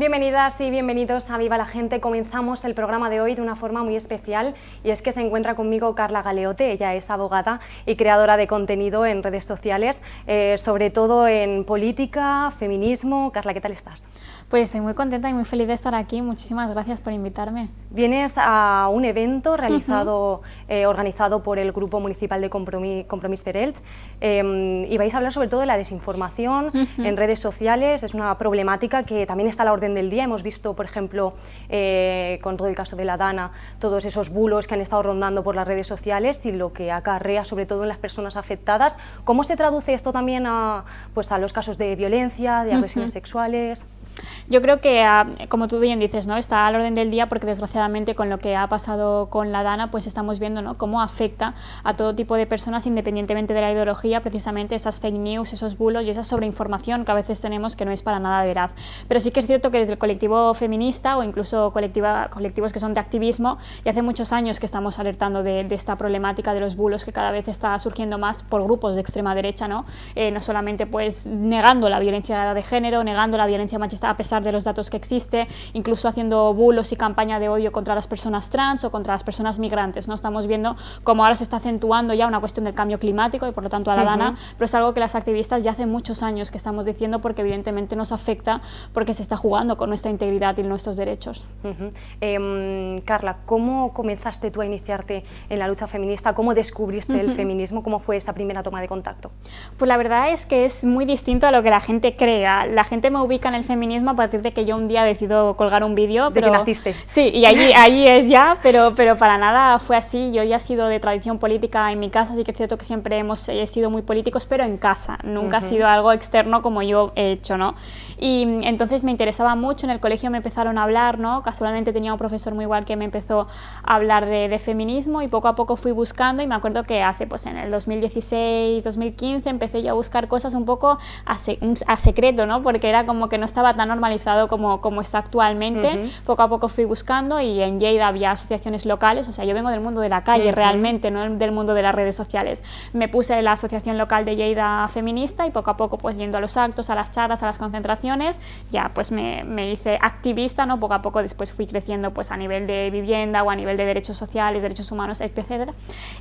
Bienvenidas y bienvenidos a Viva la Gente. Comenzamos el programa de hoy de una forma muy especial y es que se encuentra conmigo Carla Galeote. Ella es abogada y creadora de contenido en redes sociales, sobre todo en política, feminismo. Carla, ¿qué tal estás? Pues estoy muy contenta y muy feliz de estar aquí. Muchísimas gracias por invitarme. Vienes a un evento realizado, organizado por el Grupo Municipal de Compromís per Elx, y vais a hablar sobre todo de la desinformación en redes sociales. Es una problemática que también está a la orden del día. Hemos visto, por ejemplo, con todo el caso de la Dana, todos esos bulos que han estado rondando por las redes sociales y lo que acarrea sobre todo en las personas afectadas. ¿Cómo se traduce esto también a los casos de violencia, de agresiones sexuales? Yo creo que, como tú bien dices, ¿no?, está al orden del día porque desgraciadamente con lo que ha pasado con la Dana, pues estamos viendo, ¿no?, cómo afecta a todo tipo de personas independientemente de la ideología, precisamente esas fake news, esos bulos y esa sobreinformación que a veces tenemos que no es para nada veraz. Pero sí que es cierto que desde el colectivo feminista o incluso colectivos que son de activismo, y hace muchos años que estamos alertando de esta problemática de los bulos que cada vez está surgiendo más por grupos de extrema derecha, ¿no? No solamente pues negando la violencia de género, negando la violencia machista a pesar de los datos que existe, incluso haciendo bulos y campaña de odio contra las personas trans o contra las personas migrantes, ¿no? Estamos viendo cómo ahora se está acentuando ya una cuestión del cambio climático y por lo tanto a la Dana, pero es algo que las activistas ya hace muchos años que estamos diciendo porque evidentemente nos afecta porque se está jugando con nuestra integridad y nuestros derechos. Carla, ¿cómo comenzaste tú a iniciarte en la lucha feminista? ¿Cómo descubriste el feminismo? ¿Cómo fue esa primera toma de contacto? Pues la verdad es que es muy distinto a lo que la gente crea. La gente me ubica en el feminismo a partir de que yo un día decido colgar un vídeo. ¿De que naciste? Sí, y allí es ya, pero para nada fue así. Yo ya he sido de tradición política en mi casa, sí que es cierto que siempre hemos sido muy políticos, pero en casa, nunca ha sido algo externo como yo he hecho, ¿no? Y entonces me interesaba mucho, en el colegio me empezaron a hablar, ¿no? Casualmente tenía un profesor muy igual que me empezó a hablar de feminismo y poco a poco fui buscando y me acuerdo que pues en el 2016, 2015 empecé yo a buscar cosas un poco a secreto, ¿no? Porque era como que no estaba tan normalizado como está actualmente. Poco a poco fui buscando y en Lleida había asociaciones locales, o sea, yo vengo del mundo de la calle realmente, no del mundo de las redes sociales. Me puse en la asociación local de Lleida feminista y poco a poco pues yendo a los actos, a las charlas, a las concentraciones, ya pues me hice activista, ¿no? Poco a poco después fui creciendo pues a nivel de vivienda o a nivel de derechos sociales, derechos humanos, etcétera,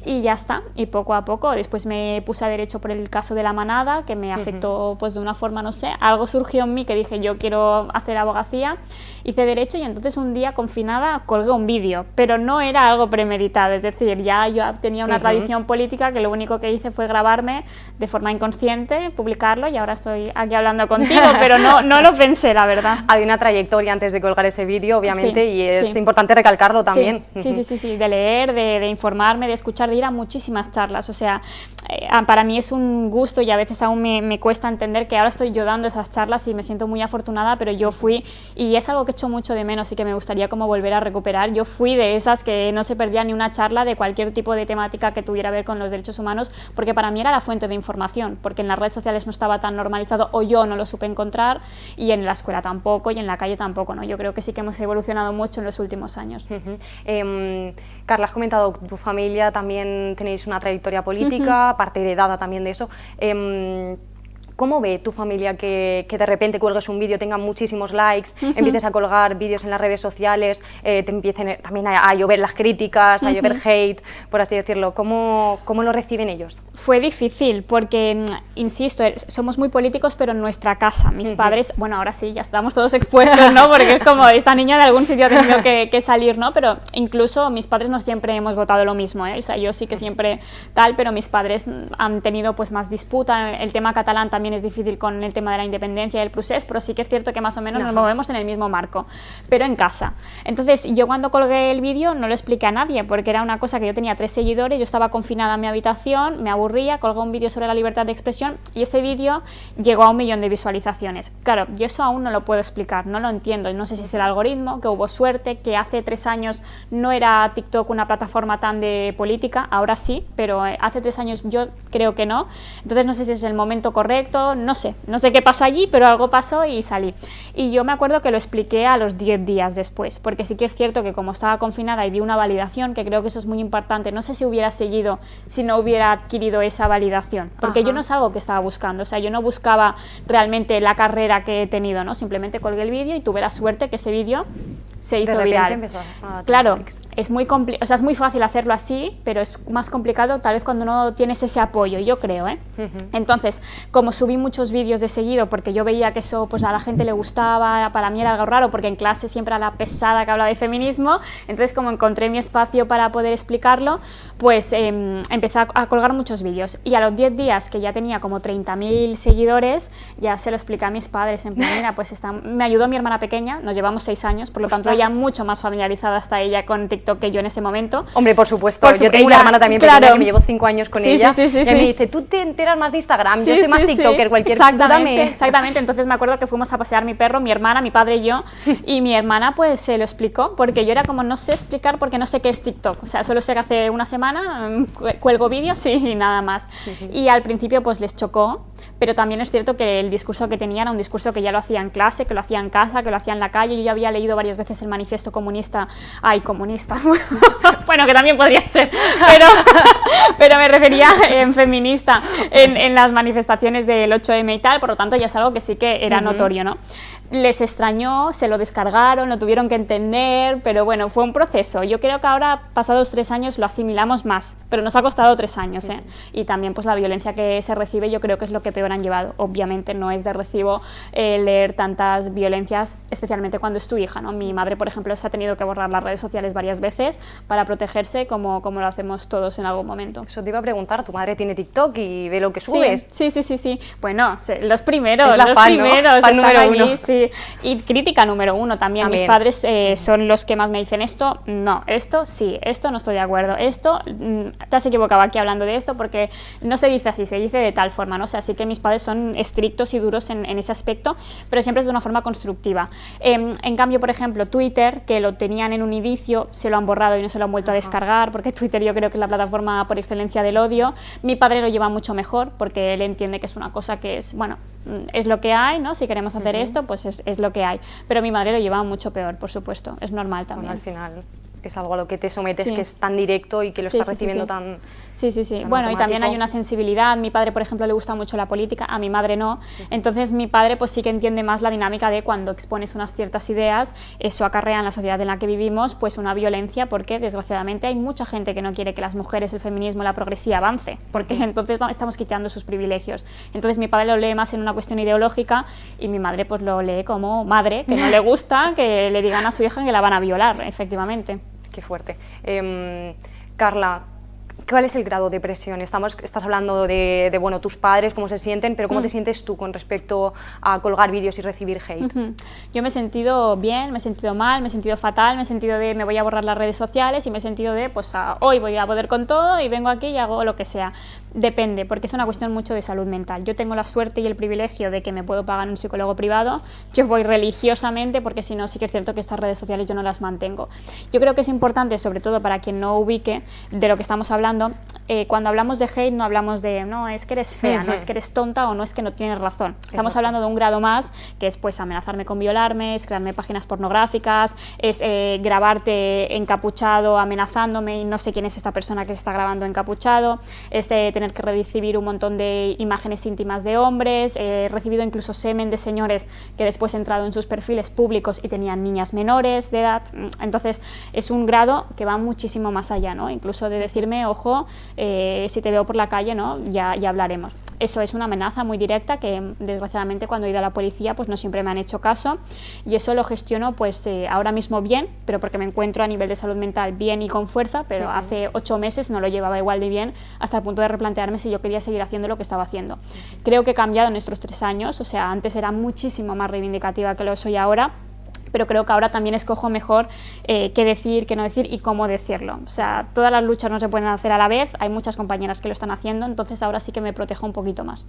y ya está, y poco a poco después me puse a derecho por el caso de la manada, que me afectó pues de una forma, no sé, algo surgió en mí que dije yo quiero hacer abogacía, hice derecho y entonces un día confinada colgué un vídeo, pero no era algo premeditado, es decir, ya yo tenía una tradición política que lo único que hice fue grabarme de forma inconsciente, publicarlo y ahora estoy aquí hablando contigo, pero no lo pensé, la verdad. Hay una trayectoria antes de colgar ese vídeo, obviamente, y es importante recalcarlo también. Sí, de leer, de informarme, de escuchar, de ir a muchísimas charlas, o sea, para mí es un gusto y a veces aún me cuesta entender que ahora estoy yo dando esas charlas y me siento muy afortunada, pero yo fui, y es algo que echo mucho de menos y que me gustaría como volver a recuperar, yo fui de esas que no se perdía ni una charla de cualquier tipo de temática que tuviera que ver con los derechos humanos, porque para mí era la fuente de información, porque en las redes sociales no estaba tan normalizado o yo no lo supe encontrar y en la escuela tampoco y en la calle tampoco, ¿no? Yo creo que sí que hemos evolucionado mucho en los últimos años. Carla, has comentado que tu familia también tenéis una trayectoria política, parte heredada también de eso. ¿Cómo ve tu familia que de repente cuelgues un vídeo, tenga muchísimos likes, empieces a colgar vídeos en las redes sociales, te empiecen también a llover las críticas, a llover hate, por así decirlo? ¿Cómo lo reciben ellos? Fue difícil porque, insisto, somos muy políticos, pero en nuestra casa. Mis padres, bueno, ahora sí, ya estamos todos expuestos, ¿no? Porque es como, esta niña de algún sitio ha tenido que salir, ¿no? Pero incluso mis padres no siempre hemos votado lo mismo, ¿eh? O sea, yo sí que siempre tal, pero mis padres han tenido pues más disputa. El tema catalán también es difícil con el tema de la independencia y el procés, pero sí que es cierto que más o menos nos movemos en el mismo marco, pero en casa. Entonces yo cuando colgué el vídeo no lo expliqué a nadie, porque era una cosa que yo tenía 3 seguidores, yo estaba confinada en mi habitación, me aburría, colgué un vídeo sobre la libertad de expresión y ese vídeo llegó a 1 millón de visualizaciones. Claro, yo eso aún no lo puedo explicar, no lo entiendo, no sé si es el algoritmo, que hubo suerte, que hace 3 años no era TikTok una plataforma tan de política, ahora sí, pero hace 3 años yo creo que no, entonces no sé si es el momento correcto, no sé qué pasó allí, pero algo pasó y salí. Y yo me acuerdo que lo expliqué a los 10 días después, porque sí que es cierto que como estaba confinada y vi una validación, que creo que eso es muy importante, no sé si hubiera seguido si no hubiera adquirido tenido esa validación, porque yo no es algo que estaba buscando, o sea, yo no buscaba realmente la carrera que he tenido, ¿no? Simplemente colgué el vídeo y tuve la suerte que ese vídeo se hizo viral. Claro, es muy o sea, es muy fácil hacerlo así, pero es más complicado tal vez cuando no tienes ese apoyo, yo creo, ¿eh? Entonces, como subí muchos vídeos de seguido, porque yo veía que eso pues a la gente le gustaba, para mí era algo raro, porque en clase siempre era la pesada que habla de feminismo, entonces como encontré mi espacio para poder explicarlo, pues empecé a colgar muchos vídeos, y a los 10 días que ya tenía como 30.000 seguidores, ya se lo expliqué a mis padres, en plan, mira, pues me ayudó mi hermana pequeña, nos llevamos 6 años, por lo tanto ella mucho más familiarizada hasta ella con TikTok que yo en ese momento. Hombre, por supuesto, yo tengo una hermana también pequeña que me llevo 5 años con ella, y me dice, tú te enteras más de Instagram, yo soy más TikToker, cualquier cosa Exactamente, entonces me acuerdo que fuimos a pasear mi perro, mi hermana, mi padre y yo, y mi hermana pues se lo explicó, porque yo era como, no sé explicar porque no sé qué es TikTok, o sea, solo sé que hace una semana cuelgo vídeos y nada más. Y al principio pues les chocó, pero también es cierto que el discurso que tenía era un discurso que ya lo hacía en clase, que lo hacía en casa, que lo hacía en la calle. Yo ya había leído varias veces el manifiesto comunista, bueno, que también podría ser, pero me refería en feminista, en las manifestaciones del 8M y tal, por lo tanto ya es algo que sí que era notorio, ¿no? Les extrañó, se lo descargaron, lo tuvieron que entender, pero bueno, fue un proceso. Yo creo que ahora, pasados 3 años, lo asimilamos más, pero nos ha costado 3 años, ¿eh? Y también pues la violencia que se recibe yo creo que es lo que peor han llevado. Obviamente no es de recibo leer tantas violencias, especialmente cuando es tu hija, ¿no? Mi madre, por ejemplo, se ha tenido que borrar las redes sociales varias veces para protegerse, como lo hacemos todos en algún momento. Eso te iba a preguntar, ¿tu madre tiene TikTok y ve lo que subes? Sí. Bueno, los primeros, fan están allí, 1. Sí. Y crítica número 1 también. Mis padres son los que más me dicen esto, no, esto sí, esto no estoy de acuerdo, esto te has equivocado aquí hablando de esto porque no se dice así, se dice de tal forma, ¿no? O sea, sí que mis padres son estrictos y duros en ese aspecto, pero siempre es de una forma constructiva. En cambio, por ejemplo, Twitter, que lo tenían en un inicio, se lo han borrado y no se lo han vuelto a descargar, porque Twitter yo creo que es la plataforma por excelencia del odio. Mi padre lo lleva mucho mejor, porque él entiende que es una cosa que es, bueno, es lo que hay, ¿no? Si queremos hacer esto, pues es lo que hay. Pero mi madre lo lleva mucho peor, por supuesto, es normal también. Bueno, al final es algo a lo que te sometes, que es tan directo y que lo estás recibiendo tan... Sí. Tan bueno, automático. Y también hay una sensibilidad. Mi padre, por ejemplo, le gusta mucho la política, a mi madre no. Entonces mi padre pues sí que entiende más la dinámica de cuando expones unas ciertas ideas, eso acarrea en la sociedad en la que vivimos pues una violencia, porque desgraciadamente hay mucha gente que no quiere que las mujeres, el feminismo, la progresía avance, porque entonces estamos quitando sus privilegios. Entonces mi padre lo lee más en una cuestión ideológica y mi madre pues lo lee como madre, que no le gusta que le digan a su hija que la van a violar, efectivamente. Qué fuerte. Carla, ¿cuál es el grado de presión? Estás hablando de bueno, tus padres, cómo se sienten, pero ¿cómo te sientes tú con respecto a colgar vídeos y recibir hate? Yo me he sentido bien, me he sentido mal, me he sentido fatal, me he sentido de me voy a borrar las redes sociales y me he sentido de pues hoy voy a poder con todo y vengo aquí y hago lo que sea. Depende, porque es una cuestión mucho de salud mental. Yo tengo la suerte y el privilegio de que me puedo pagar un psicólogo privado. Yo voy religiosamente porque si no sí que es cierto que estas redes sociales yo no las mantengo. Yo creo que es importante, sobre todo para quien no ubique de lo que estamos hablando, cuando hablamos de hate no hablamos de no es que eres fea, no es que eres tonta o no es que no tienes razón. Estamos hablando de un grado más, que es pues amenazarme con violarme, es crearme páginas pornográficas, es grabarte encapuchado amenazándome y no sé quién es esta persona que se está grabando encapuchado, es tener que recibir un montón de imágenes íntimas de hombres, he recibido incluso semen de señores que después he entrado en sus perfiles públicos y tenían niñas menores de edad. Entonces es un grado que va muchísimo más allá, ¿no? Incluso de decirme, ojo, si te veo por la calle, ¿no? ya hablaremos. Eso es una amenaza muy directa que desgraciadamente cuando he ido a la policía pues no siempre me han hecho caso, y eso lo gestiono pues ahora mismo bien, pero porque me encuentro a nivel de salud mental bien y con fuerza, pero hace 8 meses no lo llevaba igual de bien, hasta el punto de replantearme si yo quería seguir haciendo lo que estaba haciendo. Creo que he cambiado en estos 3 años, o sea, antes era muchísimo más reivindicativa que lo soy ahora, pero creo que ahora también escojo mejor qué decir, qué no decir y cómo decirlo. O sea, todas las luchas no se pueden hacer a la vez, hay muchas compañeras que lo están haciendo, entonces ahora sí que me protejo un poquito más.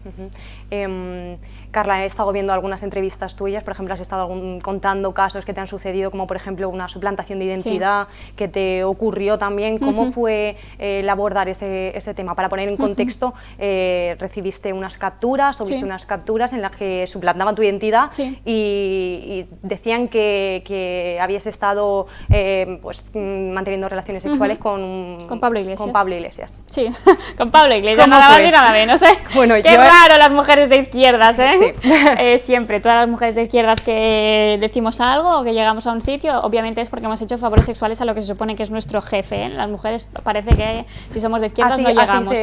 Carla, he estado viendo algunas entrevistas tuyas, por ejemplo, has estado contando casos que te han sucedido, como por ejemplo una suplantación de identidad que te ocurrió también. ¿Cómo fue el abordar ese tema? Para poner en contexto, recibiste unas capturas o viste unas capturas en las que suplantaban tu identidad y decían que que habías estado pues, manteniendo relaciones sexuales con Pablo Iglesias. Con Pablo Iglesias. Sí, con Pablo Iglesias, nada más y nada menos, ¿eh? Bueno, qué raro las mujeres de izquierdas, ¿eh? Sí. Siempre, todas las mujeres de izquierdas que decimos algo o que llegamos a un sitio, obviamente es porque hemos hecho favores sexuales a lo que se supone que es nuestro jefe, ¿eh? Las mujeres parece que si somos de izquierdas no llegamos,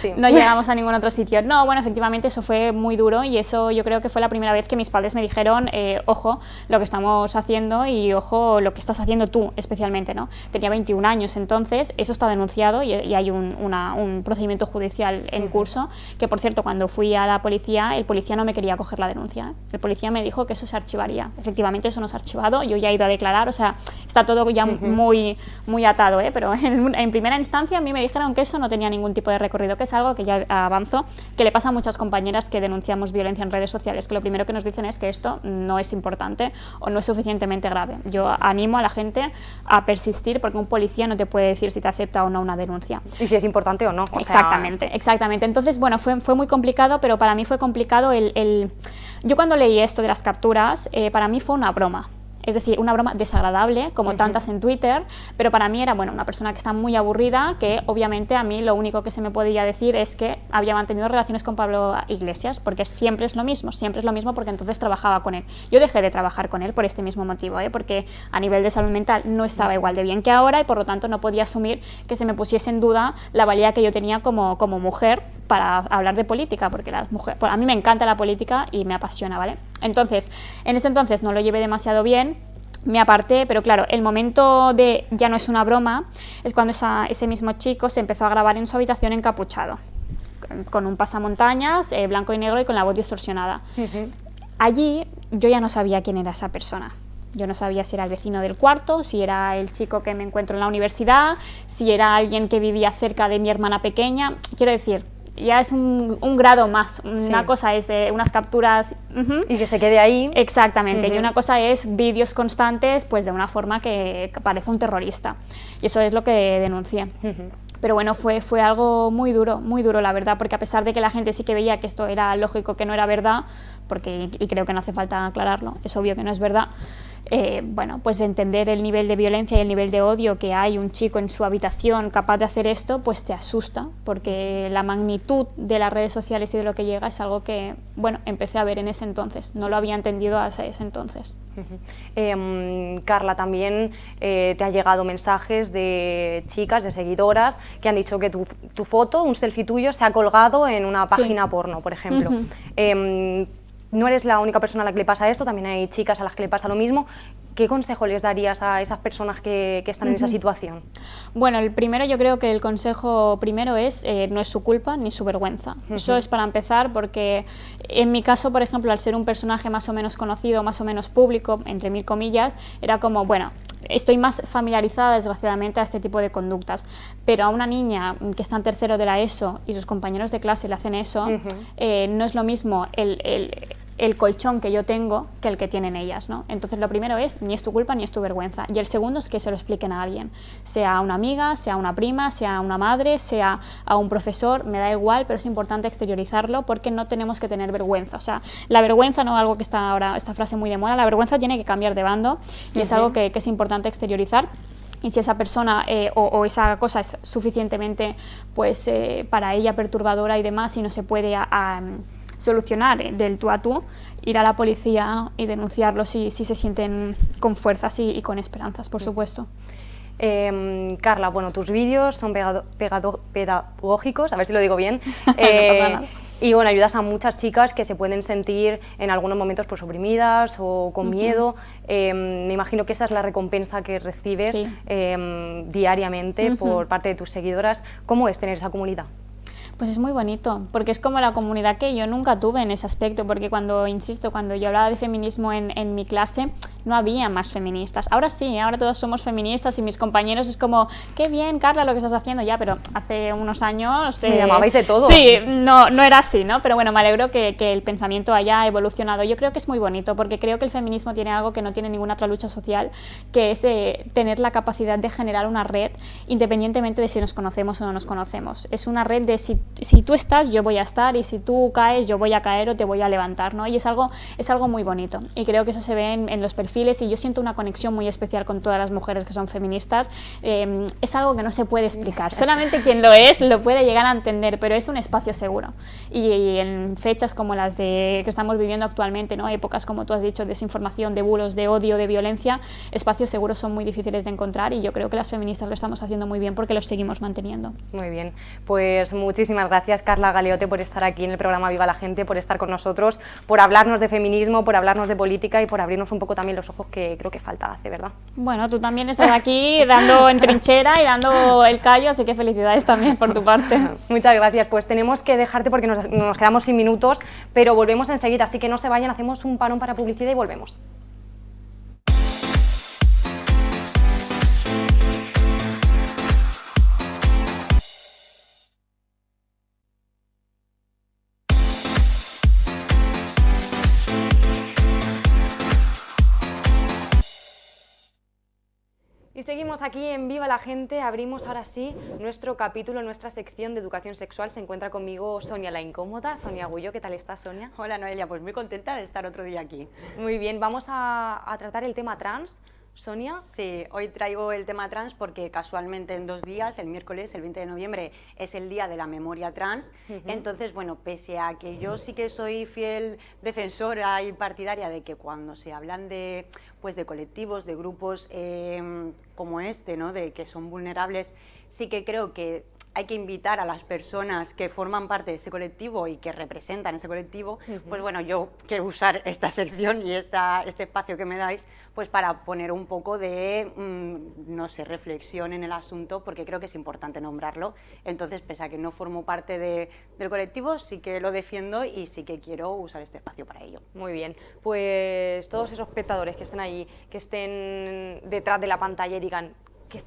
sí. No llegamos a ningún otro sitio. No, bueno, efectivamente eso fue muy duro y eso yo creo que fue la primera vez que mis padres me dijeron, ojo, lo que estamos haciendo y ojo, lo que estás haciendo tú especialmente, ¿no? Tenía 21 años entonces, eso está denunciado y hay un procedimiento judicial en curso, que por cierto, cuando fui a la policía, el policía no me quería coger la denuncia, ¿eh? El policía me dijo que eso se archivaría. Efectivamente eso no se ha archivado, yo ya he ido a declarar, o sea, está todo ya muy atado, ¿eh? Pero en primera instancia a mí me dijeron que eso no tenía ningún tipo de recorrido, que es algo que ya avanzo, que le pasa a muchas compañeras que denunciamos violencia en redes sociales, que lo primero que nos dicen es que esto no es importante o no es suficientemente grave. Yo animo a la gente a persistir porque un policía no te puede decir si te acepta o no una denuncia. Y si es importante o no. Exactamente. Entonces, bueno, fue muy complicado, pero para mí fue complicado Yo cuando leí esto de las capturas, para mí fue una broma. Es decir, una broma desagradable, como tantas en Twitter, pero para mí era, bueno, una persona que está muy aburrida, que obviamente a mí lo único que se me podía decir es que había mantenido relaciones con Pablo Iglesias, porque siempre es lo mismo porque entonces trabajaba con él. Yo dejé de trabajar con él por este mismo motivo, porque a nivel de salud mental no estaba igual de bien que ahora y por lo tanto no podía asumir que se me pusiese en duda la valía que yo tenía como mujer para hablar de política, porque a mí me encanta la política y me apasiona, ¿vale? Entonces, en ese entonces no lo llevé demasiado bien, me aparté, pero claro, el momento de ya no es una broma es cuando ese mismo chico se empezó a grabar en su habitación encapuchado, con un pasamontañas blanco y negro y con la voz distorsionada. Allí yo ya no sabía quién era esa persona. Yo no sabía si era el vecino del cuarto, si era el chico que me encuentro en la universidad, si era alguien que vivía cerca de mi hermana pequeña. Quiero decir, ya es un grado más. Una cosa es unas capturas y que se quede ahí. Exactamente, y una cosa es vídeos constantes pues de una forma que parece un terrorista, y eso es lo que denuncié. Pero bueno, fue algo muy duro la verdad, porque a pesar de que la gente sí que veía que esto era lógico, que no era verdad, y creo que no hace falta aclararlo, es obvio que no es verdad, bueno, pues entender el nivel de violencia y el nivel de odio que hay un chico en su habitación capaz de hacer esto, pues te asusta, porque la magnitud de las redes sociales y de lo que llega es algo que, bueno, empecé a ver en ese entonces, no lo había entendido hasta ese entonces. Carla, también te han llegado mensajes de chicas, de seguidoras, que han dicho que tu foto, un selfie tuyo, se ha colgado en una página porno, por ejemplo. No eres la única persona a la que le pasa esto, también hay chicas a las que le pasa lo mismo. ¿Qué consejo les darías a esas personas que están en esa situación? Bueno, yo creo que el consejo primero es, no es su culpa ni su vergüenza. Eso es para empezar, porque en mi caso, por ejemplo, al ser un personaje más o menos conocido, más o menos público, entre mil comillas, era como, bueno, estoy más familiarizada desgraciadamente a este tipo de conductas, pero a una niña que está en tercero de la ESO y sus compañeros de clase le hacen eso, no es lo mismo el colchón que yo tengo que el que tienen ellas, ¿no? Entonces lo primero es, ni es tu culpa ni es tu vergüenza, y el segundo es que se lo expliquen a alguien, sea una amiga, sea una prima, sea una madre, sea a un profesor, me da igual, pero es importante exteriorizarlo porque no tenemos que tener vergüenza. O sea, la vergüenza no es algo que está ahora, esta frase muy de moda, la vergüenza tiene que cambiar de bando y es algo que es importante exteriorizar. Y si esa persona o esa cosa es suficientemente pues, para ella perturbadora y demás y no se puede solucionar del tú a tú, ir a la policía y denunciarlo si se sienten con fuerzas y con esperanzas, por supuesto. Carla, bueno, tus vídeos son pedagógicos, a ver si lo digo bien, No pasa nada. Y bueno, ayudas a muchas chicas que se pueden sentir en algunos momentos pues, oprimidas o con miedo. Me imagino que esa es la recompensa que recibes diariamente por parte de tus seguidoras. ¿Cómo es tener esa comunidad? Pues es muy bonito, porque es como la comunidad que yo nunca tuve en ese aspecto, porque cuando yo hablaba de feminismo en mi clase, no había más feministas. Ahora sí, ahora todos somos feministas y mis compañeros es como, qué bien, Carla, lo que estás haciendo ya, pero hace unos años... Me llamabais de todo. Sí, no era así, ¿no? Pero bueno, me alegro que el pensamiento haya evolucionado. Yo creo que es muy bonito, porque creo que el feminismo tiene algo que no tiene ninguna otra lucha social, que es tener la capacidad de generar una red, independientemente de si nos conocemos o no nos conocemos. Es una red de si tú estás, yo voy a estar, y si tú caes, yo voy a caer o te voy a levantar, ¿no? Y es algo muy bonito. Y creo que eso se ve en los perfiles perfiles y yo siento una conexión muy especial con todas las mujeres que son feministas. Es algo que no se puede explicar, solamente quien lo es lo puede llegar a entender, pero es un espacio seguro. Y en fechas como las que estamos viviendo actualmente, ¿no? Épocas como tú has dicho, desinformación, de bulos, de odio, de violencia, espacios seguros son muy difíciles de encontrar y yo creo que las feministas lo estamos haciendo muy bien porque los seguimos manteniendo. Muy bien, pues muchísimas gracias Carla Galeote por estar aquí en el programa Viva la Gente, por estar con nosotros, por hablarnos de feminismo, por hablarnos de política y por abrirnos un poco también los ojos, que creo que falta hace, ¿verdad? Bueno, tú también estás aquí dando en trinchera y dando el callo, así que felicidades también por tu parte. Muchas gracias, pues tenemos que dejarte porque nos quedamos sin minutos, pero volvemos enseguida, así que no se vayan, hacemos un parón para publicidad y volvemos. Y seguimos aquí en Viva la Gente, abrimos ahora sí nuestro capítulo, nuestra sección de educación sexual. Se encuentra conmigo Sonia la Incómoda, Sonia Agullo. ¿Qué tal estás, Sonia? Hola Noelia, pues muy contenta de estar otro día aquí. Muy bien, vamos a tratar el tema trans. Sonia. Sí, hoy traigo el tema trans porque casualmente en 2 días, el miércoles, el 20 de noviembre, es el Día de la Memoria Trans. Entonces, bueno, pese a que yo sí que soy fiel defensora y partidaria de que cuando se hablan de, pues, de colectivos, de grupos como este, ¿no? De que son vulnerables, sí que creo que hay que invitar a las personas que forman parte de ese colectivo y que representan ese colectivo, pues bueno, yo quiero usar esta sección y este espacio que me dais, pues para poner un poco de, no sé, reflexión en el asunto, porque creo que es importante nombrarlo. Entonces, pese a que no formo parte del colectivo, sí que lo defiendo y sí que quiero usar este espacio para ello. Muy bien, pues todos esos espectadores que estén ahí, que estén detrás de la pantalla y digan,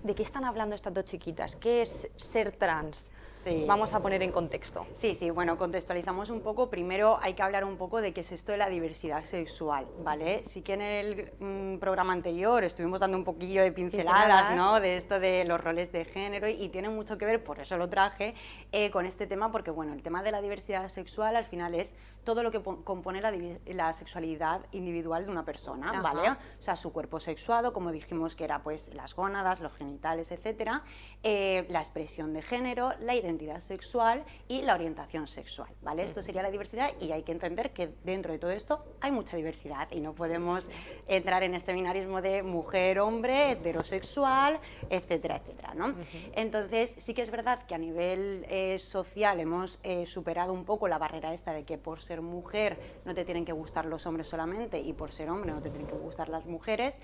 ¿de qué están hablando estas dos chiquitas? ¿Qué es ser trans? Sí. Vamos a poner en contexto. Sí, bueno, contextualizamos un poco. Primero hay que hablar un poco de qué es esto de la diversidad sexual, ¿vale? Sí que en el programa anterior estuvimos dando un poquillo de pinceladas, ¿no? De esto de los roles de género y tiene mucho que ver, por eso lo traje, con este tema, porque bueno, el tema de la diversidad sexual al final es todo lo que compone la sexualidad individual de una persona, ¿vale? O sea, su cuerpo sexuado, como dijimos que era pues las gónadas, los genitales, etcétera, la expresión de género, la identidad sexual y la orientación sexual, ¿vale? Esto sería la diversidad y hay que entender que dentro de todo esto hay mucha diversidad y no podemos entrar en este binarismo de mujer, hombre, heterosexual, etcétera, etcétera, ¿no? Entonces, sí que es verdad que a nivel social hemos superado un poco la barrera esta de que por ser mujer no te tienen que gustar los hombres solamente y por ser hombre no te tienen que gustar las mujeres,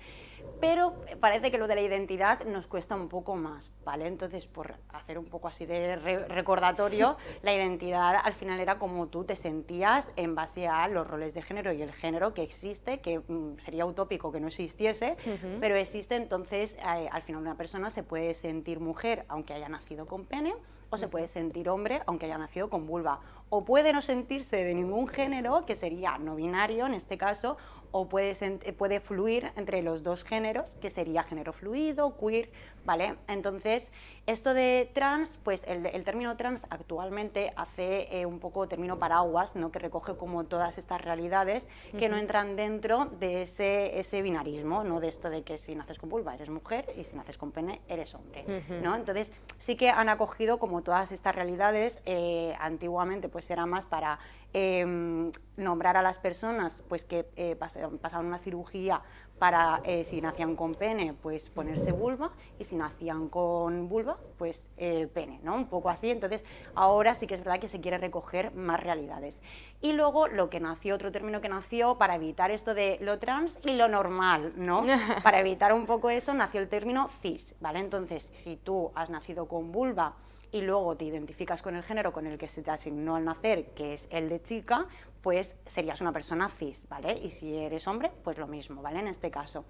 pero parece que lo de la identidad nos cuesta un poco más, ¿vale? Entonces, por hacer un poco así de recordatorio, la identidad al final era como tú te sentías en base a los roles de género y el género que existe, que sería utópico que no existiese, pero existe. Entonces al final una persona se puede sentir mujer aunque haya nacido con pene, o se puede sentir hombre aunque haya nacido con vulva, o puede no sentirse de ningún género, que sería no binario en este caso, o puede fluir entre los dos géneros, que sería género fluido, queer, ¿vale? Entonces, esto de trans, pues el término trans actualmente hace un poco término paraguas, ¿no? Que recoge como todas estas realidades que no entran dentro de ese binarismo, ¿no? De esto de que si naces con vulva eres mujer y si naces con pene eres hombre, ¿no? Entonces, sí que han acogido como todas estas realidades. Antiguamente pues era más para nombrar a las personas pues que pasaban una cirugía para, si nacían con pene, pues ponerse vulva, y si nacían con vulva, pues pene, ¿no? Un poco así. Entonces, ahora sí que es verdad que se quiere recoger más realidades. Y luego, otro término que nació para evitar esto de lo trans y lo normal, ¿no? Para evitar un poco eso, nació el término cis, ¿vale? Entonces, si tú has nacido con vulva y luego te identificas con el género con el que se te asignó al nacer, que es el de chica, pues serías una persona cis, ¿vale? Y si eres hombre, pues lo mismo, ¿vale? En este caso.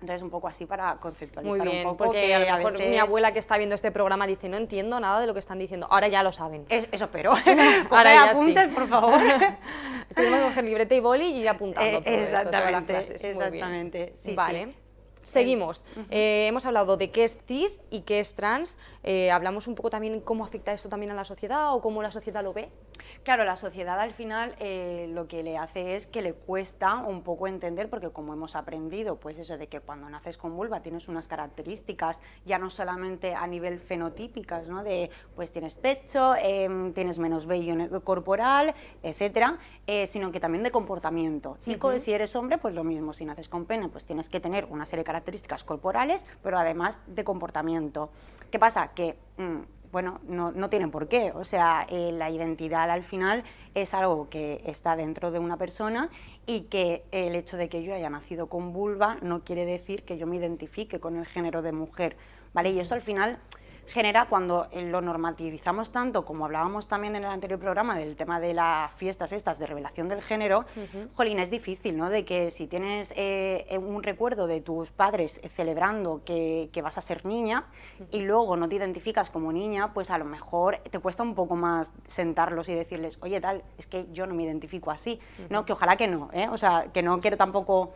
Entonces, un poco así para conceptualizar. Muy bien, un poco, porque a lo mejor mi abuela que está viendo este programa dice, no entiendo nada de lo que están diciendo. Ahora ya lo saben. Eso espero. Ahora ya apuntes, sí. por favor. Tenemos que coger libreta y boli y ir apuntando todo exactamente, esto, todas las clases. exactamente. Sí, vale. Sí. Seguimos. Hemos hablado de qué es cis y qué es trans. Hablamos un poco también cómo afecta esto también a la sociedad o cómo la sociedad lo ve. Claro, la sociedad al final lo que le hace es que le cuesta un poco entender, porque como hemos aprendido, pues eso de que cuando naces con vulva tienes unas características, ya no solamente a nivel fenotípicas, ¿no? De pues tienes pecho, tienes menos vello corporal, etcétera, sino que también de comportamiento. Y si eres hombre, pues lo mismo, si naces con pene, pues tienes que tener una serie de características corporales, pero además de comportamiento. ¿Qué pasa? Que bueno, no tiene por qué, o sea, la identidad al final es algo que está dentro de una persona y que el hecho de que yo haya nacido con vulva no quiere decir que yo me identifique con el género de mujer, ¿vale? Y eso al final genera, cuando lo normativizamos tanto, como hablábamos también en el anterior programa del tema de las fiestas estas de revelación del género, jolín, es difícil, ¿no? De que si tienes un recuerdo de tus padres celebrando que vas a ser niña y luego no te identificas como niña, pues a lo mejor te cuesta un poco más sentarlos y decirles, oye, tal, es que yo no me identifico así, ¿no? Que ojalá que no, o sea, que no quiero tampoco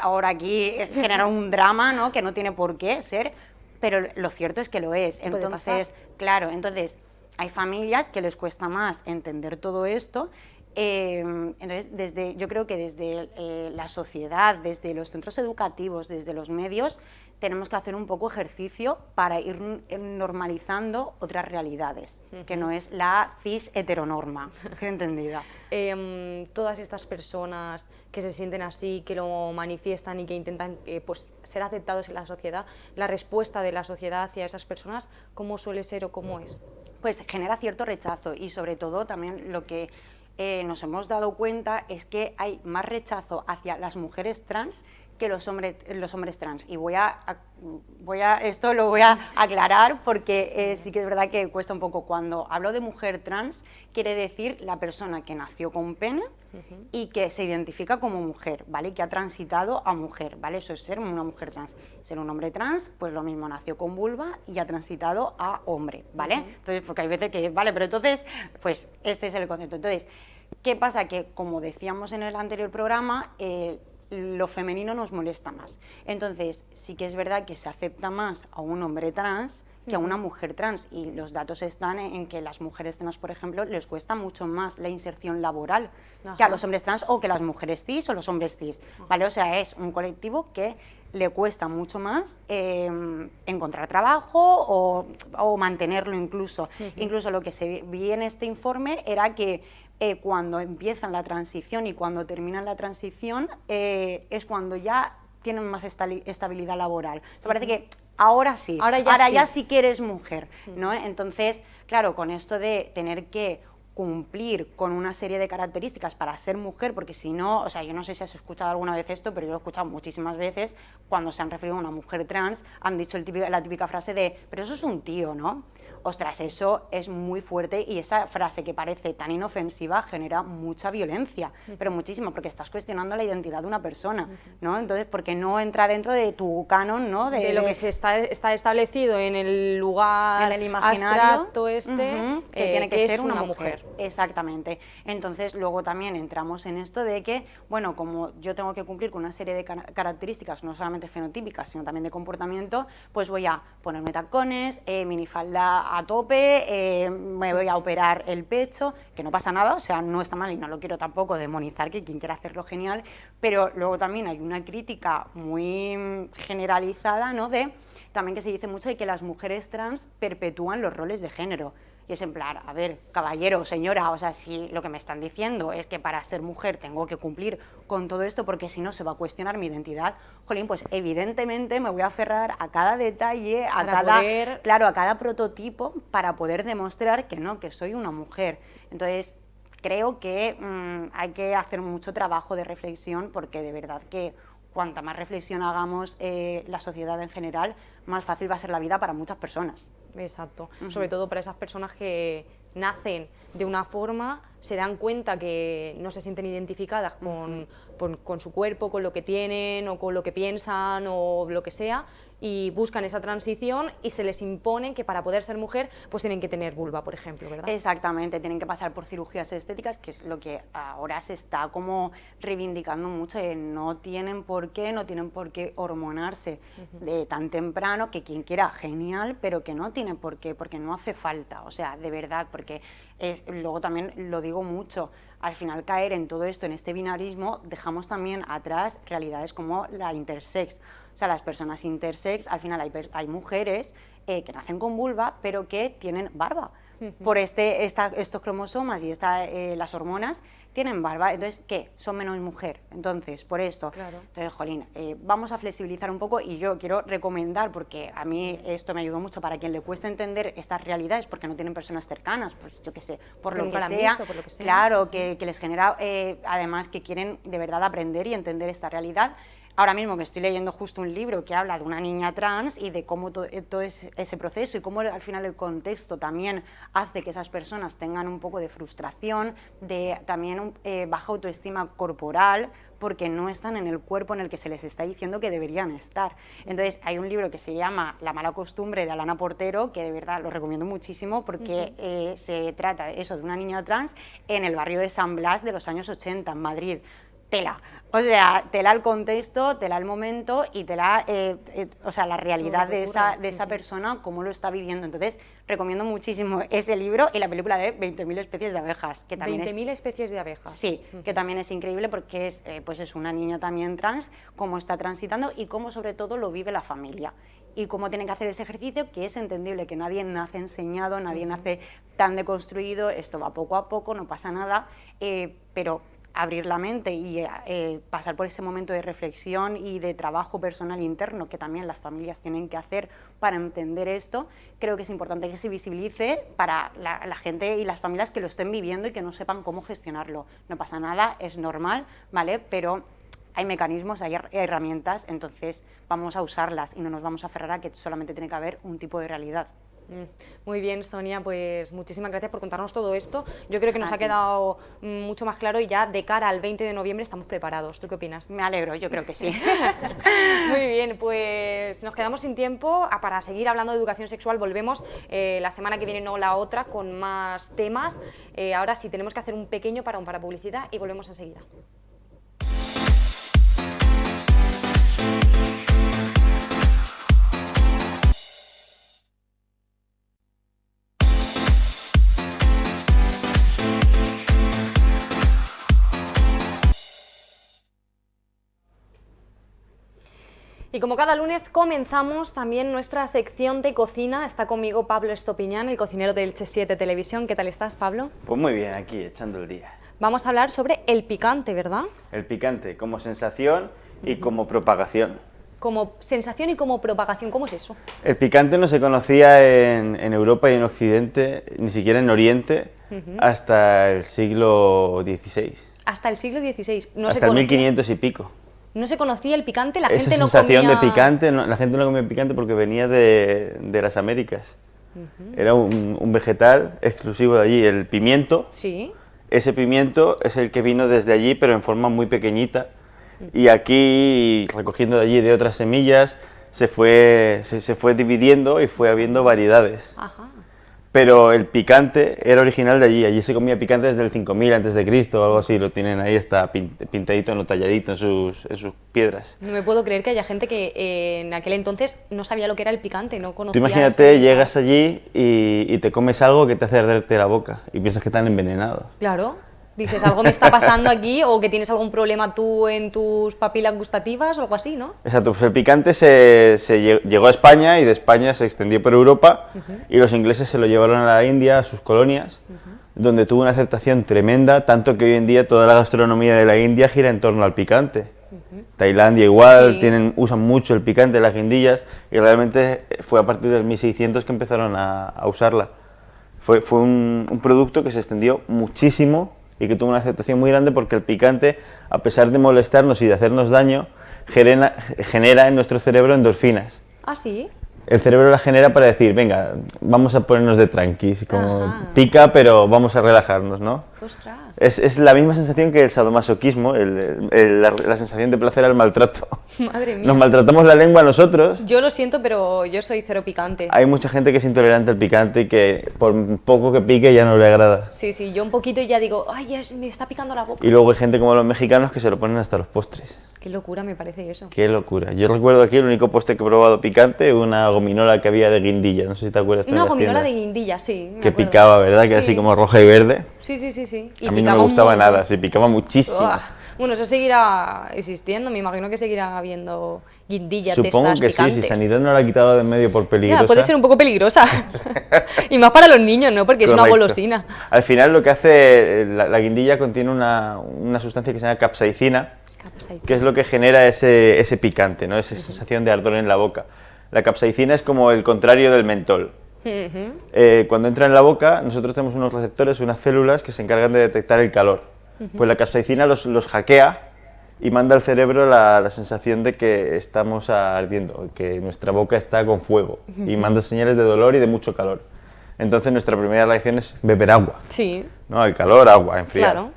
ahora aquí generar un drama, ¿no? Que no tiene por qué ser, pero lo cierto es que lo es. Entonces, claro, entonces hay familias que les cuesta más entender todo esto. Entonces, yo creo que desde la sociedad, desde los centros educativos, desde los medios, tenemos que hacer un poco ejercicio para ir normalizando otras realidades, que no es la cis heteronorma, entendida. Todas estas personas que se sienten así, que lo manifiestan y que intentan pues, ser aceptados en la sociedad, la respuesta de la sociedad hacia esas personas, ¿cómo suele ser o cómo es? Pues genera cierto rechazo y sobre todo también lo que nos hemos dado cuenta es que hay más rechazo hacia las mujeres trans que los hombres trans. Y esto lo voy a aclarar porque sí que es verdad que cuesta un poco. Cuando hablo de mujer trans, quiere decir la persona que nació con pene y que se identifica como mujer, ¿vale? Que ha transitado a mujer, ¿vale? Eso es ser una mujer trans. Ser un hombre trans, pues lo mismo, nació con vulva y ha transitado a hombre, ¿vale? Entonces, porque hay veces que, vale, pero entonces, pues este es el concepto. Entonces, ¿qué pasa? Que, como decíamos en el anterior programa, lo femenino nos molesta más. Entonces, sí que es verdad que se acepta más a un hombre trans que a una mujer trans, y los datos están en que las mujeres trans, por ejemplo, les cuesta mucho más la inserción laboral que a los hombres trans o que las mujeres cis o los hombres cis, ¿vale? O sea, es un colectivo que le cuesta mucho más encontrar trabajo o mantenerlo incluso. Incluso lo que se vi en este informe era que cuando empiezan la transición y cuando terminan la transición es cuando ya tienen más estabilidad laboral. O sea, parece que ahora sí, ahora ya sí que eres mujer, ¿no? Entonces, claro, con esto de tener que cumplir con una serie de características para ser mujer, porque si no, o sea, yo no sé si has escuchado alguna vez esto, pero yo lo he escuchado muchísimas veces, cuando se han referido a una mujer trans, han dicho la típica frase de, pero eso es un tío, ¿no? Ostras, eso es muy fuerte y esa frase que parece tan inofensiva genera mucha violencia, pero muchísima, porque estás cuestionando la identidad de una persona, ¿no? Entonces, porque no entra dentro de tu canon, ¿no? De lo que está establecido en el lugar en el imaginario, abstracto que tiene que ser una mujer. Exactamente. Entonces, luego también entramos en esto de que, bueno, como yo tengo que cumplir con una serie de características, no solamente fenotípicas, sino también de comportamiento, pues voy a ponerme tacones, minifalda a tope, me voy a operar el pecho, que no pasa nada, o sea, no está mal y no lo quiero tampoco demonizar, que quien quiera hacerlo genial, pero luego también hay una crítica muy generalizada, ¿no? También que se dice mucho de que las mujeres trans perpetúan los roles de género. Y es en plan, a ver, caballero, señora, o sea, si lo que me están diciendo es que para ser mujer tengo que cumplir con todo esto porque si no se va a cuestionar mi identidad, jolín, pues evidentemente me voy a aferrar a cada detalle, a cada prototipo para poder demostrar que no, que soy una mujer. Entonces, creo que hay que hacer mucho trabajo de reflexión porque de verdad que cuanta más reflexión hagamos la sociedad en general, más fácil va a ser la vida para muchas personas. Exacto, sobre todo para esas personas que nacen de una forma, se dan cuenta que no se sienten identificadas con su cuerpo, con lo que tienen o con lo que piensan o lo que sea, y buscan esa transición y se les impone que para poder ser mujer pues tienen que tener vulva, por ejemplo, ¿verdad? Exactamente, tienen que pasar por cirugías estéticas, que es lo que ahora se está como reivindicando mucho, no tienen por qué hormonarse de tan temprano, que quien quiera, genial, pero que no tiene por qué, porque no hace falta, o sea, de verdad, porque luego también lo digo mucho, al final caer en todo esto, en este binarismo, dejamos también atrás realidades como la intersex. O sea, las personas intersex, al final hay mujeres que nacen con vulva, pero que tienen barba. Por estos cromosomas y las hormonas tienen barba, entonces, ¿qué? Son menos mujer. Entonces, por esto. Claro. Entonces, jolín, vamos a flexibilizar un poco y yo quiero recomendar, porque a mí esto me ayudó mucho, para quien le cuesta entender estas realidades, porque no tienen personas cercanas, pues yo qué sé, por lo que sea, claro, que les genera, además que quieren de verdad aprender y entender esta realidad. Ahora mismo me estoy leyendo justo un libro que habla de una niña trans y de cómo todo ese proceso y cómo al final el contexto también hace que esas personas tengan un poco de frustración, de también baja autoestima corporal, porque no están en el cuerpo en el que se les está diciendo que deberían estar. Entonces hay un libro que se llama La mala costumbre, de Alana Portero, que de verdad lo recomiendo muchísimo, porque se trata eso de una niña trans en el barrio de San Blas de los años 80 en Madrid. Tela, o sea, tela el contexto, tela el momento y tela, o sea, la realidad de esa persona, cómo lo está viviendo. Entonces, recomiendo muchísimo ese libro y la película de 20.000 especies de abejas. 20.000 especies de abejas. Sí, que también es increíble porque es una niña también trans, cómo está transitando y cómo sobre todo lo vive la familia. Y cómo tienen que hacer ese ejercicio, que es entendible, que nadie nace enseñado, nadie nace tan deconstruido, esto va poco a poco, no pasa nada, pero abrir la mente y pasar por ese momento de reflexión y de trabajo personal interno que también las familias tienen que hacer para entender esto, creo que es importante que se visibilice para la gente y las familias que lo estén viviendo y que no sepan cómo gestionarlo. No pasa nada, es normal, ¿vale? Pero hay mecanismos, hay herramientas, entonces vamos a usarlas y no nos vamos a aferrar a que solamente tiene que haber un tipo de realidad. Muy bien, Sonia, pues muchísimas gracias por contarnos todo esto. Yo creo que nos ha quedado mucho más claro y ya de cara al 20 de noviembre estamos preparados. ¿Tú qué opinas? Me alegro, yo creo que sí. Muy bien, pues nos quedamos sin tiempo para seguir hablando de educación sexual. Volvemos la semana que viene, no la otra, con más temas. Ahora sí, tenemos que hacer un pequeño parón para publicidad y volvemos enseguida. Y como cada lunes comenzamos también nuestra sección de cocina. Está conmigo Pablo Estopiñán, el cocinero de Elche 7 Televisión. ¿Qué tal estás, Pablo? Pues muy bien, aquí echando el día. Vamos a hablar sobre el picante, ¿verdad? El picante como sensación y como propagación. Como sensación y como propagación, ¿cómo es eso? El picante no se conocía en Europa y en Occidente, ni siquiera en Oriente, hasta el siglo XVI. Hasta el siglo XVI. Hasta el 1500 y pico. No se conocía el picante, la gente no comía... Esa sensación de picante, la gente no comía picante porque venía de las Américas. Era un vegetal exclusivo de allí, el pimiento. Sí. Ese pimiento es el que vino desde allí, pero en forma muy pequeñita. Y aquí, recogiendo de allí de otras semillas, se fue dividiendo y fue habiendo variedades. Ajá. Pero el picante era original de allí se comía picante desde el 5000 a.C. o algo así, lo tienen ahí, está pintadito, no talladito en sus piedras. No me puedo creer que haya gente que en aquel entonces no sabía lo que era el picante, no conocía. Tú imagínate, llegas allí y te comes algo que te hace arderte la boca y piensas que están envenenados. Claro. Dices, algo me está pasando aquí o que tienes algún problema tú en tus papilas gustativas o algo así, ¿no? Exacto, pues el picante llegó a España y de España se extendió por Europa y los ingleses se lo llevaron a la India, a sus colonias, donde tuvo una aceptación tremenda, tanto que hoy en día toda la gastronomía de la India gira en torno al picante. Tailandia igual, sí. Usan mucho el picante, las guindillas, y realmente fue a partir del 1600 que empezaron a usarla. Fue un producto que se extendió muchísimo y que tuvo una aceptación muy grande porque el picante, a pesar de molestarnos y de hacernos daño, genera en nuestro cerebro endorfinas. ¿Ah, sí? el cerebro la genera para decir, venga, vamos a ponernos de tranquis, como Ajá. pica, pero vamos a relajarnos, ¿no? Ostras. Es la misma sensación que el sadomasoquismo, la sensación de placer al maltrato. Madre mía. Nos maltratamos la lengua nosotros. Yo lo siento, pero yo soy cero picante. Hay mucha gente que es intolerante al picante y que por poco que pique ya no le agrada. Sí, sí, yo un poquito y ya digo, ay, ya me está picando la boca. Y luego hay gente como los mexicanos que se lo ponen hasta los postres. Qué locura me parece eso. Qué locura. Yo recuerdo aquí el único postre que he probado picante, una gominola que había de guindilla. No sé si te acuerdas. Una en las gominola de tiendas, guindilla, sí. me que acuerdo. picaba, ¿verdad? Que era Sí. así como roja y verde. Sí, sí, sí, sí. Y A mí no picaba me un gustaba montón. nada, sí, picaba muchísimo. Uah. Bueno, eso seguirá existiendo, me imagino que seguirá habiendo guindillas de Supongo estas que picantes. sí, si Sanidad no la ha quitado de en medio por peligrosa. Ya, puede ser un poco peligrosa. Y más para los niños, ¿no? Porque es una Correcto. golosina. Al final lo que hace, la guindilla contiene una sustancia que se llama capsaicina, que es lo que genera ese picante, ¿no? Esa sensación de ardor en la boca. La capsaicina es como el contrario del mentol. Cuando entra en la boca, nosotros tenemos unos receptores, unas células que se encargan de detectar el calor. Pues la capsaicina los hackea y manda al cerebro la sensación de que estamos ardiendo, que nuestra boca está con fuego, y manda señales de dolor y de mucho calor. Entonces nuestra primera reacción es beber agua, Sí, ¿no? El calor, agua, enfriar. claro.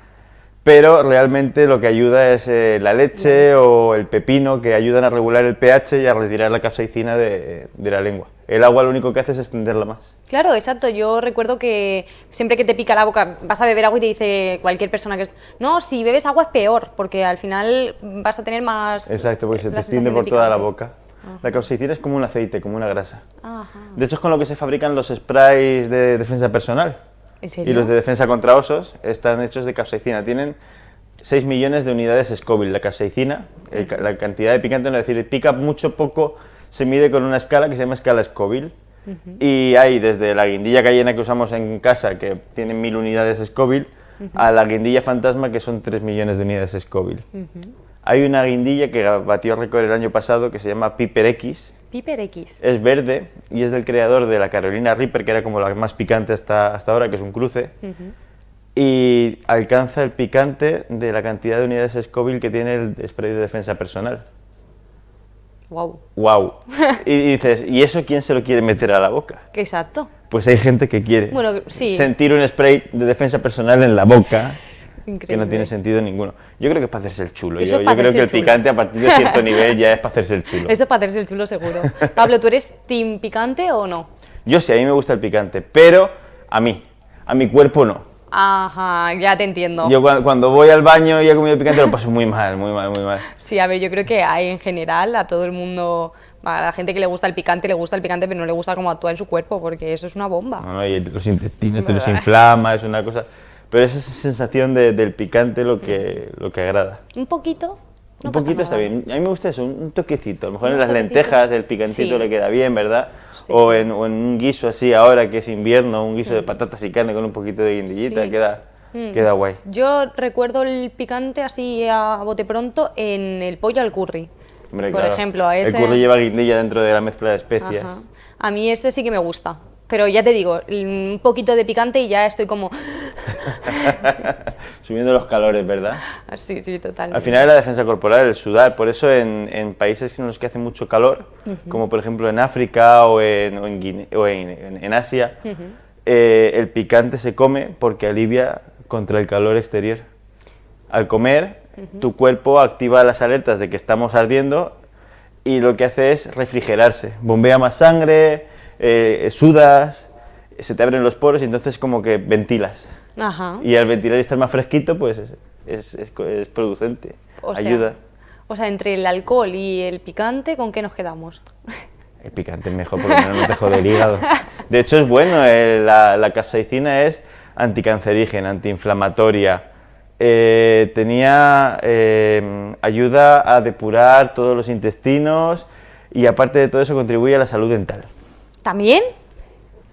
Pero realmente lo que ayuda es la leche o el pepino, que ayudan a regular el pH y a retirar la capsaicina de la lengua. El agua lo único que hace es extenderla más. Claro, exacto. Yo recuerdo que siempre que te pica la boca, vas a beber agua y te dice cualquier persona que... No, si bebes agua es peor, porque al final vas a tener más... Exacto, porque se te la extiende sensación por de toda la picante. boca. La capsaicina es como un aceite, como una grasa. Ajá. De hecho, es con lo que se fabrican los sprays de defensa personal. ¿En serio? Y los de defensa contra osos están hechos de capsaicina. Tienen 6 millones de unidades Scoville. La capsaicina, la cantidad de picante, no es decir, pica mucho, poco, se mide con una escala que se llama escala Scoville. Y hay desde la guindilla cayena que usamos en casa, que tiene 1000 unidades Scoville, a la guindilla fantasma, que son 3 millones de unidades Scoville. Hay una guindilla que batió récord el año pasado, que se llama Piper X. Piper X. Es verde y es del creador de la Carolina Reaper, que era como la más picante hasta ahora, que es un cruce. Y alcanza el picante de la cantidad de unidades Scoville que tiene el spray de defensa personal. Wow. ¡Wow! Y dices, ¿y eso quién se lo quiere meter a la boca? Exacto. Pues hay gente que quiere Bueno, sí. sentir un spray de defensa personal en la boca, Increíble. que no tiene sentido ninguno. Yo creo que es para hacerse el chulo. Eso es Yo para creo hacerse que el el chulo. picante a partir de cierto nivel ya es para hacerse el chulo. Eso es para hacerse el chulo seguro. Pablo, ¿tú eres team picante o no? Yo sí, a mí me gusta el picante, pero a mi cuerpo no. Ajá, ya te entiendo. Yo cuando voy al baño y he comido picante lo paso muy mal, muy mal, muy mal. Sí, a ver, yo creo que hay en general a todo el mundo, a la gente que le gusta el picante, pero no le gusta cómo actúa en su cuerpo, porque eso es una bomba. No, no, y los intestinos te los inflama, es una cosa... Pero es esa sensación del picante lo que agrada. Un poquito, no Un pasa poquito está nada. bien. A mí me gusta eso, un toquecito. A lo mejor en Unos las toquecitos. lentejas el picantito Sí. le queda bien, ¿verdad? Sí, o, sí. En un guiso así ahora que es invierno, un guiso de patatas y carne con un poquito de guindillita, Sí. queda guay. Yo recuerdo el picante así a bote pronto en el pollo al curry. Hombre, Por claro. ejemplo, a ese... El curry lleva guindilla dentro de la mezcla de especias. Ajá. A mí ese sí que me gusta. Pero ya te digo, un poquito de picante y ya estoy como... Subiendo los calores, ¿verdad? Sí, sí, totalmente. Al final es la defensa corporal, el sudar. Por eso en países en los que hace mucho calor, como por ejemplo en África o en Asia, el picante se come porque alivia contra el calor exterior. Al comer, tu cuerpo activa las alertas de que estamos ardiendo y lo que hace es refrigerarse. Bombea más sangre, sudas, se te abren los poros y entonces como que ventilas. Ajá. Y al ventilar y estar más fresquito, pues es producente, O sea, ayuda. O sea, entre el alcohol y el picante, ¿con qué nos quedamos? El picante es mejor porque no te jode el hígado. De hecho es bueno, la capsaicina es anticancerígena, antiinflamatoria. Ayuda a depurar todos los intestinos y aparte de todo eso contribuye a la salud dental. También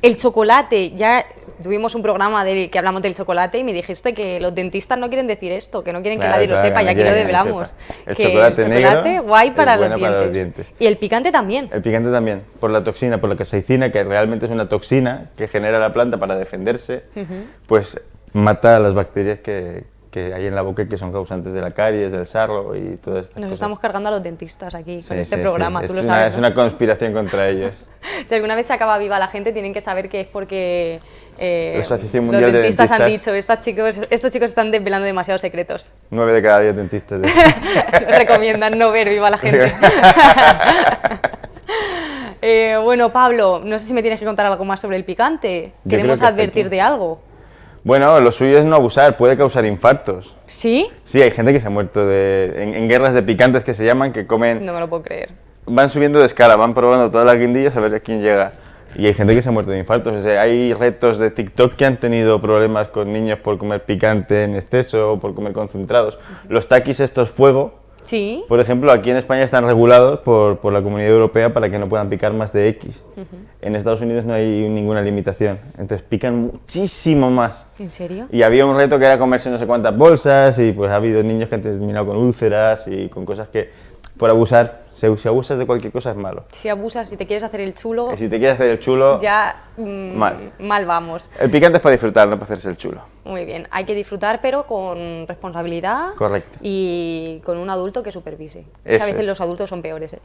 el chocolate, ya tuvimos un programa que hablamos del chocolate y me dijiste que los dentistas no quieren decir esto, que no quieren Claro, que nadie lo claro, sepa que y no aquí lo quieren que nadie develamos. sepa. El Que chocolate negro guay es para los bueno para los dientes. dientes. Y el picante también. El picante también, por la toxina, por la capsaicina, que realmente es una toxina que genera la planta para defenderse, pues mata a las bacterias que que hay en la boca que son causantes de la caries, del sarro y todas estas Nos cosas. estamos cargando a los dentistas aquí con Sí, este sí, programa, sí. tú lo Es sabes, ¿no? una conspiración contra ellos. Si alguna vez se acaba viva la gente, tienen que saber que es porque La Asociación los Mundial de dentistas han Dentistas. dicho, estos chicos están desvelando demasiados secretos. 9 de cada 10 dentistas. Recomiendan no ver viva la gente. Bueno, Pablo, no sé si me tienes que contar algo más sobre el picante. Yo Queremos creo que hasta advertir aquí. de algo. Bueno, lo suyo es no abusar, puede causar infartos. ¿Sí? Sí, hay gente que se ha muerto en guerras de picantes que se llaman, que comen, No me lo puedo creer. van subiendo de escala, van probando todas las guindillas a ver a quién llega. Y hay gente que se ha muerto de infartos. O sea, hay retos de TikTok que han tenido problemas con niños por comer picante en exceso o por comer concentrados. Los takis estos fuego, ¿Sí? por ejemplo, aquí en España están regulados por la Comunidad Europea para que no puedan picar más de X. En Estados Unidos no hay ninguna limitación, entonces pican muchísimo más. ¿En serio? Y había un reto que era comerse no sé cuántas bolsas y pues ha habido niños que han terminado con úlceras y con cosas que por abusar, si abusas de cualquier cosa es malo. Si abusas, si te quieres hacer el chulo, Y si te quieres hacer el chulo, ya mal vamos. El picante es para disfrutar, no para hacerse el chulo. Muy bien, hay que disfrutar, pero con responsabilidad. Correcto. Y con un adulto que supervise. Que Eso a veces es. los adultos son peores.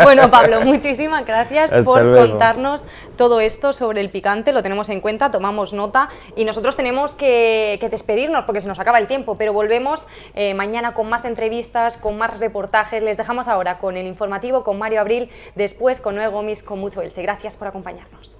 Bueno, Pablo, muchísimas gracias Hasta por luego. contarnos todo esto sobre el picante. Lo tenemos en cuenta, tomamos nota y nosotros tenemos que despedirnos porque se nos acaba el tiempo, pero volvemos mañana con más entrevistas, con más reportajes. Les dejamos ahora con el informativo, con Mario Abril, después con Noé Gomis, con Mucho Elche. Gracias por acompañarnos.